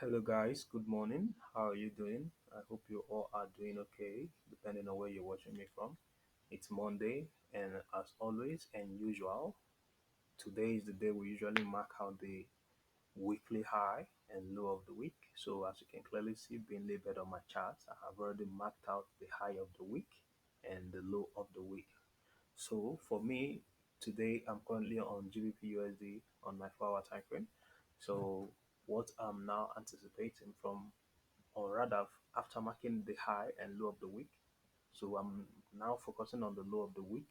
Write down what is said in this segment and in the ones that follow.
Hello, guys. Good morning. How are you doing? I hope you all are doing okay, depending on where you're watching me from. It's Monday, and as always and usual, today is the day we usually mark out the weekly high and low of the week. So, as you can clearly see, being labeled on my chart, I have already marked out the high of the week and the low of the week. So, for me, today I'm currently on GBPUSD on my 4-hour time frame. So, what I'm now anticipating from or rather after marking the high and low of the week. So I'm now focusing on the low of the week.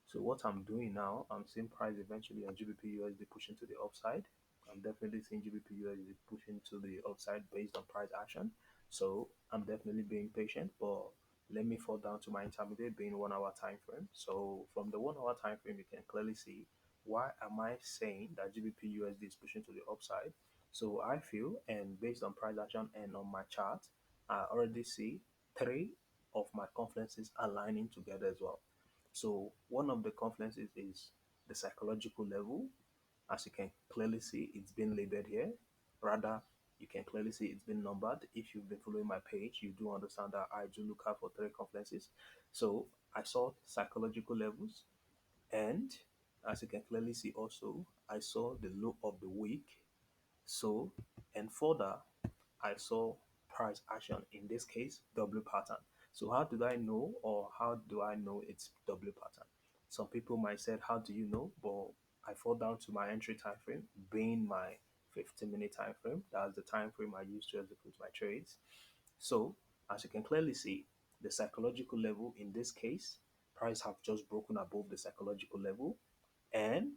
So what I'm doing now, I'm seeing price eventually on GBP USD pushing to the upside. I'm definitely seeing GBP USD pushing to the upside based on price action. So I'm definitely being patient, but let me fall down to my intermediate being 1 hour time frame. So from the 1 hour time frame, you can clearly see why am I saying that GBP USD is pushing to the upside. So I feel, and based on price action and on my chart, I already see three of my confluences aligning together as well. So one of the confluences is the psychological level. As you can clearly see, it's been labeled here. Rather, you can clearly see it's been numbered. If you've been following my page, you do understand that I do look out for three confluences. So I saw psychological levels, and as you can clearly see also, I saw the low of the week. So, and further, I saw price action, in this case W pattern. So how did I know, or how do I know it's W pattern? Some people might say, how do you know? But I fall down to my entry time frame being my 15-minute time frame. That's the time frame I use to execute my trades. So as you can clearly see, the psychological level in this case, price have just broken above the psychological level, and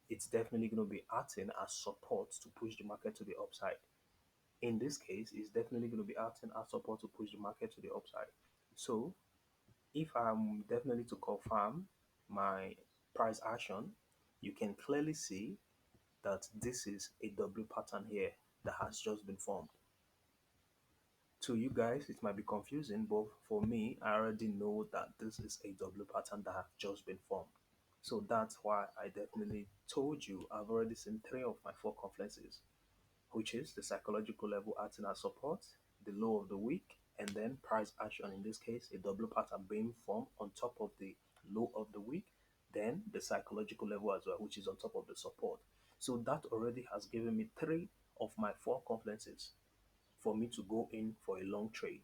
it's definitely going to be acting as support to push the market to the upside. In this case, it's definitely going to be acting as support to push the market to the upside. So if I'm definitely to confirm my price action, you can clearly see that this is a W pattern here that has just been formed. To you guys, it might be confusing, but for me, I already know that this is a W pattern that has just been formed. So that's why I definitely told you I've already seen three of my four confluences, which is the psychological level acting as support, the low of the week, and then price action, in this case, a double pattern being formed on top of the low of the week, then the psychological level as well, which is on top of the support. So that already has given me three of my four confluences for me to go in for a long trade.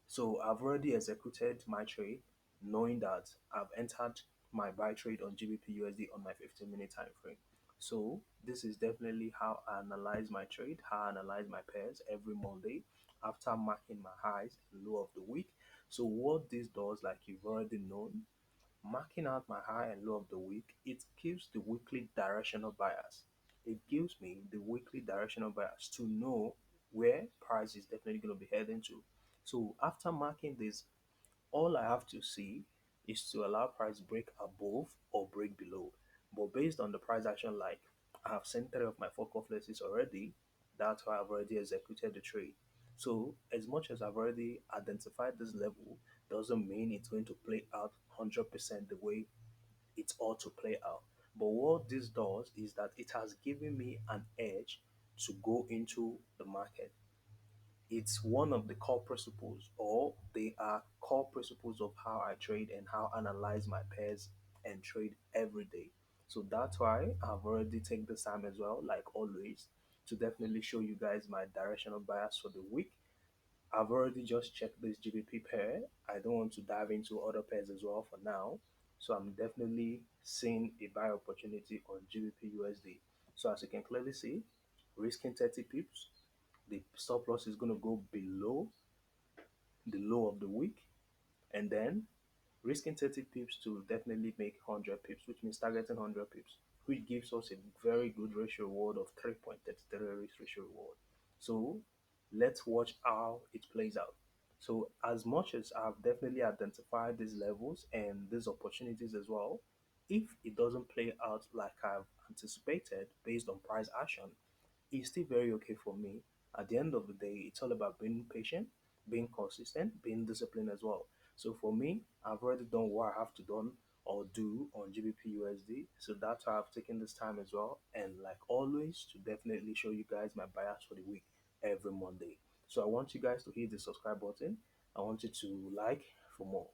So I've already executed my trade knowing that I've entered my buy trade on GBPUSD on my 15-minute time frame. So this is definitely how I analyze my trade, how I analyze my pairs every Monday after marking my highs and low of the week. So what this does, like you've already known, marking out my high and low of the week, it gives the weekly directional bias. It gives me the weekly directional bias to know where price is definitely going to be heading to. So after marking this, all I have to see is to allow price break above or break below. But based on the price action, like I have sent three of my four confluences already, that's why I've already executed the trade. So as much as I've already identified this level, doesn't mean it's going to play out 100% the way it ought to play out. But what this does is that it has given me an edge to go into the market. It's one of the core principles, or they are core principles of how I trade and how I analyze my pairs and trade every day. So that's why I've already taken this time as well, like always, to definitely show you guys my directional bias for the week. I've already just checked this GBP pair. I don't want to dive into other pairs as well for now. So I'm definitely seeing a buy opportunity on GBP USD. So as you can clearly see, risking 30 pips, the stop loss is going to go below the low of the week, and then risking 30 pips to definitely make 100 pips, which means targeting 100 pips, which gives us a very good ratio reward of 3.33 risk ratio reward. So let's watch how it plays out. So as much as I've definitely identified these levels and these opportunities as well, if it doesn't play out like I've anticipated based on price action, it's still very okay for me. At the end of the day, it's all about being patient, being consistent, being disciplined as well. So for me, I've already done what I have to done or do on GBP USD. So that's why I've taken this time as well. And like always, to definitely show you guys my bias for the week every Monday. So I want you guys to hit the subscribe button. I want you to like for more.